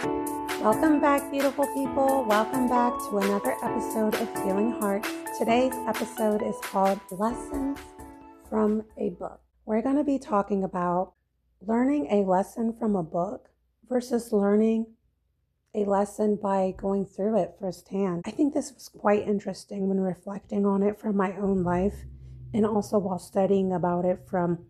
Welcome back, beautiful people. Welcome back to another episode of Healing Hearts. Today's episode is called Lessons from a Book. We're going to be talking about learning a lesson from a book versus learning a lesson by going through it firsthand. I think this was quite interesting when reflecting on it from my own life and also while studying about it from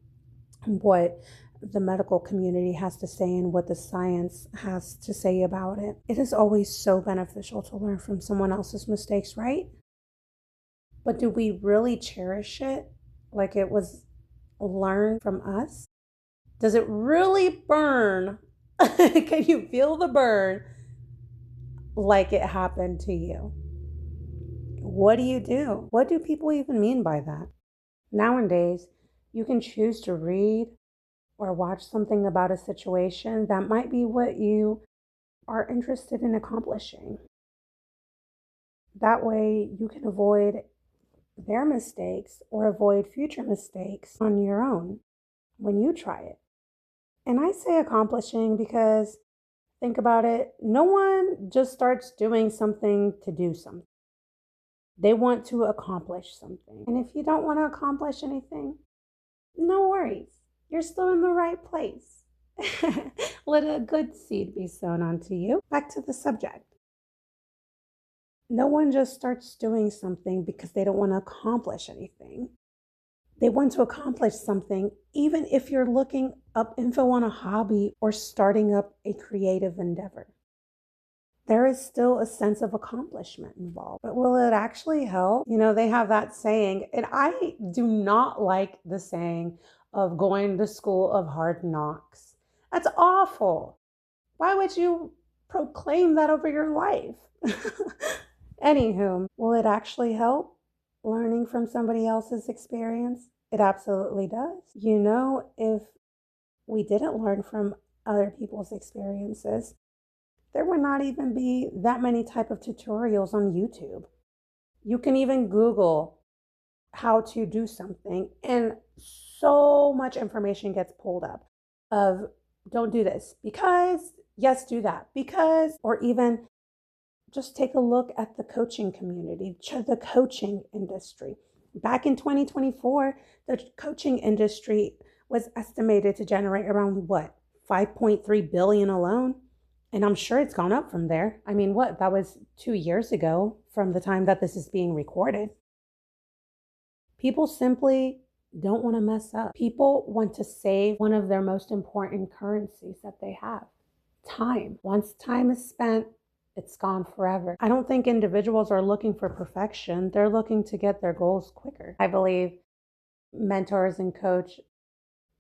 what the medical community has to say and what the science has to say about it. It is always so beneficial to learn from someone else's mistakes, right? But do we really cherish it like it was learned from us? Does it really burn? Can you feel the burn like it happened to you? What do you do? What do people even mean by that? Nowadays, you can choose to read or watch something about a situation that might be what you are interested in accomplishing. That way, you can avoid their mistakes or avoid future mistakes on your own when you try it. And I say accomplishing because think about it, no one just starts doing something to do something. They want to accomplish something. And if you don't want to accomplish anything, no worries. You're still in the right place. Let a good seed be sown onto you. Back to the subject. No one just starts doing something because they don't want to accomplish anything. They want to accomplish something even if you're looking up info on a hobby or starting up a creative endeavor. There is still a sense of accomplishment involved. But will it actually help? You know, they have that saying, and I do not like the saying of going to school of hard knocks. That's awful. Why would you proclaim that over your life? Anywho, will it actually help learning from somebody else's experience? It absolutely does. You know, if we didn't learn from other people's experiences, there would not even be that many type of tutorials on YouTube. You can even Google how to do something and so much information gets pulled up of don't do this because, yes, do that because, or even just take a look at the coaching community, the coaching industry. Back in 2024, the coaching industry was estimated to generate around what, 5.3 billion alone? And I'm sure it's gone up from there. I mean, that was 2 years ago from the time that this is being recorded. People simply don't want to mess up. People want to save one of their most important currencies that they have, time. Once time is spent, it's gone forever. I don't think individuals are looking for perfection. They're looking to get their goals quicker. I believe mentors and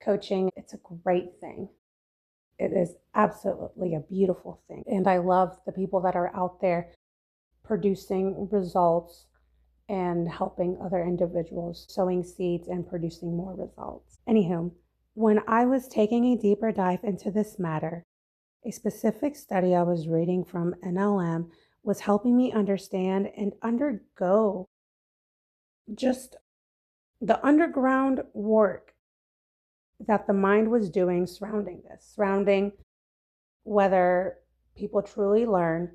coaching, it's a great thing. It is absolutely a beautiful thing. And I love the people that are out there producing results and helping other individuals, sowing seeds and producing more results. Anywho, when I was taking a deeper dive into this matter, a specific study I was reading from NLM was helping me understand and undergo just the underground work that the mind was doing surrounding whether people truly learn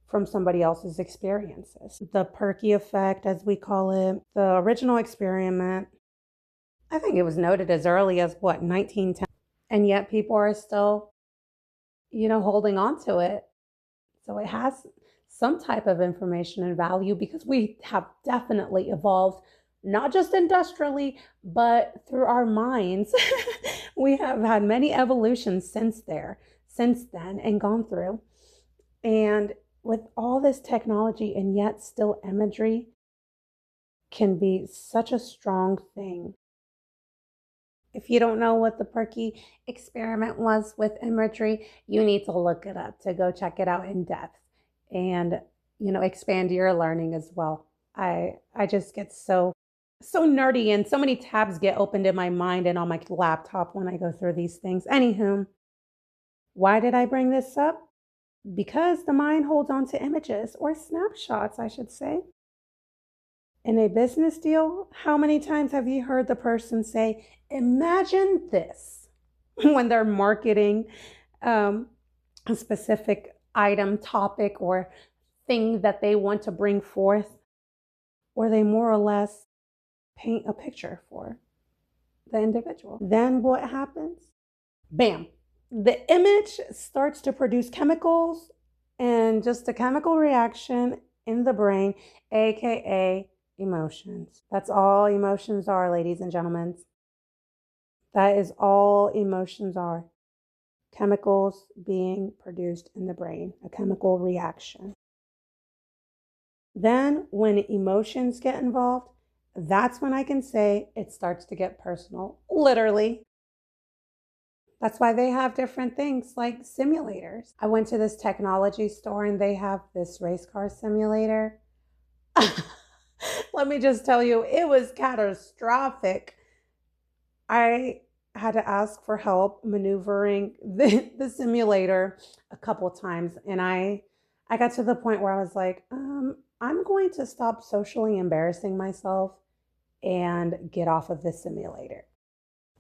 from somebody else's experiences. The Perky effect, as we call it, the original experiment, I think it was noted as early as 1910. And yet people are still, holding on to it. So it has some type of information and value because we have definitely evolved, not just industrially, but through our minds. We have had many evolutions since then and gone through. And with all this technology and yet still imagery can be such a strong thing. If you don't know what the Perky experiment was with imagery, you need to look it up to go check it out in depth and, expand your learning as well. I just get so nerdy and so many tabs get opened in my mind and on my laptop when I go through these things. Anywho, why did I bring this up? Because the mind holds on to images or snapshots, I should say. In a business deal, how many times have you heard the person say, imagine this, when they're marketing a specific item, topic, or thing that they want to bring forth, or they more or less paint a picture for the individual. Then what happens? Bam! The image starts to produce chemicals and just a chemical reaction in the brain, aka emotions. That's all emotions are, ladies and gentlemen. That is all emotions are. Chemicals being produced in the brain, a chemical reaction. Then, when emotions get involved, that's when I can say it starts to get personal, literally. That's why they have different things like simulators. I went to this technology store and they have this race car simulator. Let me just tell you, it was catastrophic. I had to ask for help maneuvering the simulator a couple times. And I got to the point where I was like, I'm going to stop socially embarrassing myself and get off of this simulator.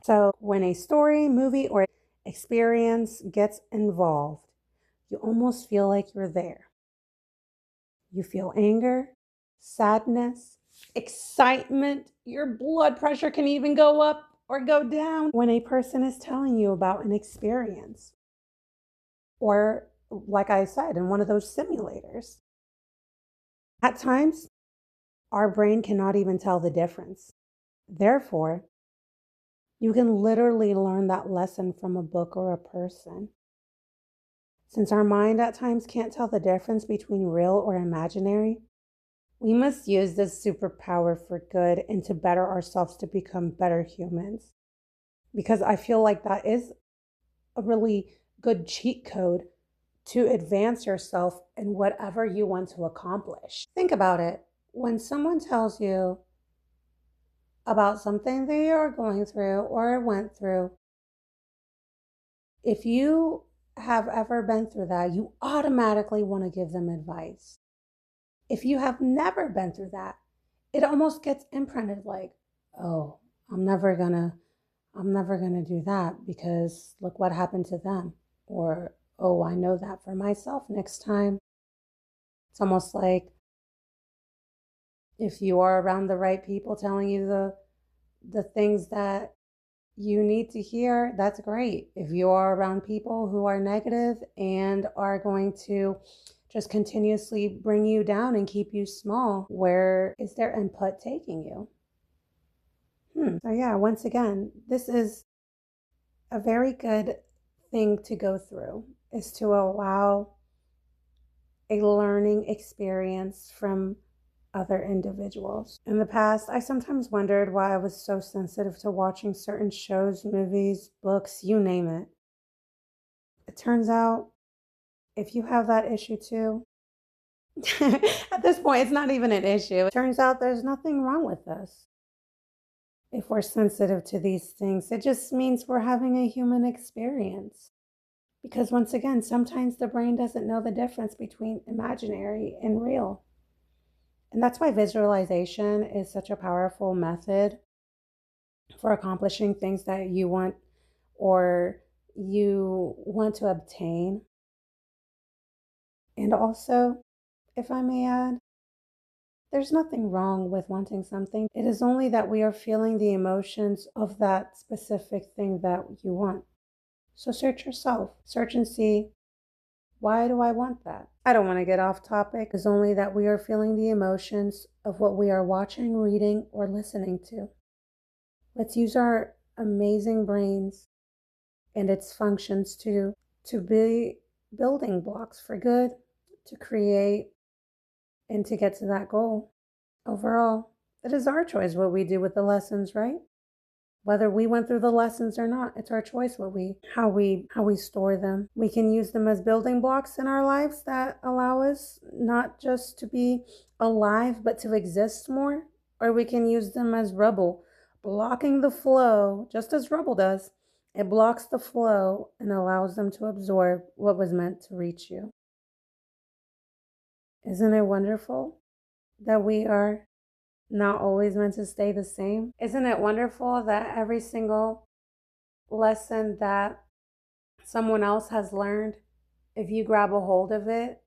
So when a story, movie, or experience gets involved, you almost feel like you're there. You feel anger, sadness, excitement. Your blood pressure can even go up or go down when a person is telling you about an experience. Or, like I said, in one of those simulators. At times, our brain cannot even tell the difference. Therefore, you can literally learn that lesson from a book or a person. Since our mind at times can't tell the difference between real or imaginary, we must use this superpower for good and to better ourselves to become better humans. Because I feel like that is a really good cheat code to advance yourself in whatever you want to accomplish. Think about it. When someone tells you about something they are going through or went through, if you have ever been through that, you automatically want to give them advice. If you have never been through that, it almost gets imprinted like, oh, I'm never gonna do that because look what happened to them. Or, oh, I know that for myself next time. It's almost like if you are around the right people telling you the things that you need to hear, that's great. If you are around people who are negative and are going to just continuously bring you down and keep you small, where is their input taking you? So yeah, once again, this is a very good thing to go through, is to allow a learning experience from other individuals. In the past, I sometimes wondered why I was so sensitive to watching certain shows, movies, books, you name it. It turns out if you have that issue too, at this point, it's not even an issue. It turns out there's nothing wrong with us. If we're sensitive to these things, it just means we're having a human experience. Because once again, sometimes the brain doesn't know the difference between imaginary and real. And that's why visualization is such a powerful method for accomplishing things that you want or you want to obtain. And also, if I may add, there's nothing wrong with wanting something. It is only that we are feeling the emotions of that specific thing that you want. So search yourself. Search and see, why do I want that? I don't want to get off topic. It's only that we are feeling the emotions of what we are watching, reading, or listening to. Let's use our amazing brains and its functions to be building blocks for good, to create, and to get to that goal. Overall, it is our choice what we do with the lessons, right? Whether we went through the lessons or not, it's our choice how we store them. We can use them as building blocks in our lives that allow us not just to be alive, but to exist more. Or we can use them as rubble, blocking the flow, just as rubble does. It blocks the flow and allows them to absorb what was meant to reach you. Isn't it wonderful that we are not always meant to stay the same? Isn't it wonderful that every single lesson that someone else has learned if you grab a hold of it,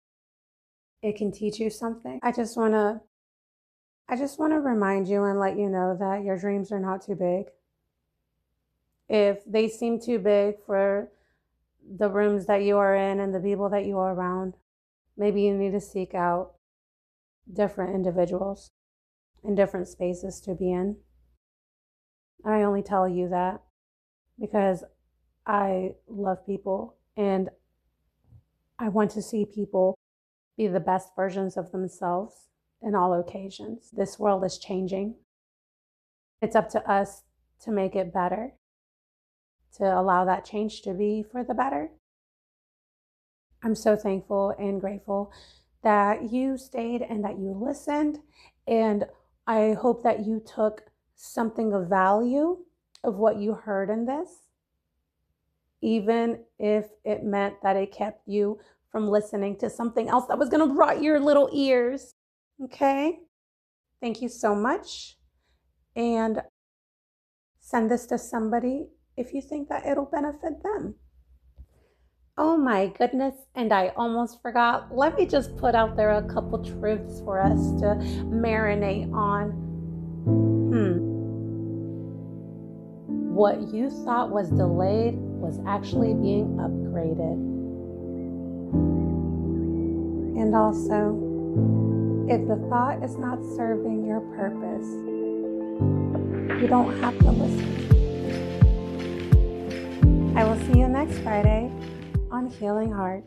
it can teach you something. I just want to remind you and let you know that your dreams are not too big. If they seem too big for the rooms that you are in and the people that you are around, maybe you need to seek out different individuals in different spaces to be in. I only tell you that because I love people and I want to see people be the best versions of themselves in all occasions. This world is changing. It's up to us to make it better, to allow that change to be for the better. I'm so thankful and grateful that you stayed and that you listened. And I hope that you took something of value of what you heard in this, even if it meant that it kept you from listening to something else that was going to rot your little ears. Okay? Thank you so much. And send this to somebody if you think that it'll benefit them. Oh my goodness, and I almost forgot. Let me just put out there a couple truths for us to marinate on. What you thought was delayed was actually being upgraded. And also, if the thought is not serving your purpose, you don't have to listen. I will see you next Friday on Healing Heart.